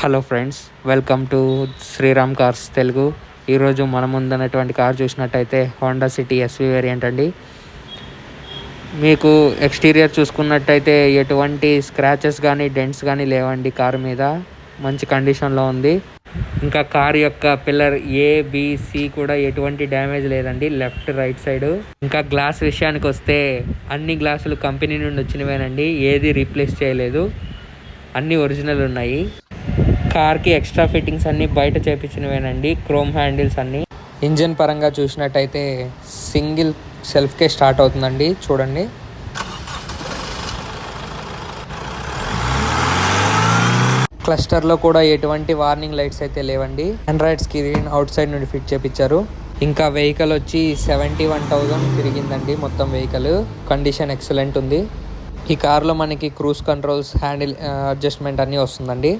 Hello friends, welcome to Shriram cars Telugu. ఈరోజు మన ముందున్నటువంటి కార్ చూసినట్టయితే హోండా సిటీ ఎస్వీ వేరియంట్ అండి. మీకు ఎక్స్టీరియర్ చూసుకున్నట్టయితే ఎటువంటి స్క్రాచెస్ కానీ డెంట్స్ కానీ లేవండి. కారు మీద మంచి కండిషన్లో ఉంది. ఇంకా కార్ యొక్క పిల్లర్ ఏబిసి కూడా ఎటువంటి డ్యామేజ్ లేదండి, లెఫ్ట్ రైట్ సైడ్. ఇంకా గ్లాస్ విషయానికి వస్తే అన్ని గ్లాసులు కంపెనీ నుండి వచ్చినవేనండి, ఏది రీప్లేస్ చేయలేదు, అన్నీ ఒరిజినల్ ఉన్నాయి. కార్కి ఎక్స్ట్రా ఫిట్టింగ్స్ అన్నీ బయట చేపించినవేనండి, క్రోమ్ హ్యాండిల్స్ అన్నీ. ఇంజిన్ పరంగా చూసినట్టయితే సింగిల్ సెల్ఫ్కే స్టార్ట్ అవుతుందండి, చూడండి. క్లస్టర్లో కూడా ఎటువంటి వార్నింగ్ లైట్స్ అయితే లేవండి. ఆండ్రాయిడ్ స్క్రీన్ అవుట్ సైడ్ నుండి ఫిట్ చేపించారు. ఇంకా వెహికల్ వచ్చి 71,000 తిరిగిందండి. మొత్తం వెహికల్ కండిషన్ ఎక్సలెంట్ ఉంది. ఈ కార్లో మనకి క్రూజ్ కంట్రోల్స్, హ్యాండిల్ అడ్జస్ట్మెంట్ అన్నీ వస్తుందండి.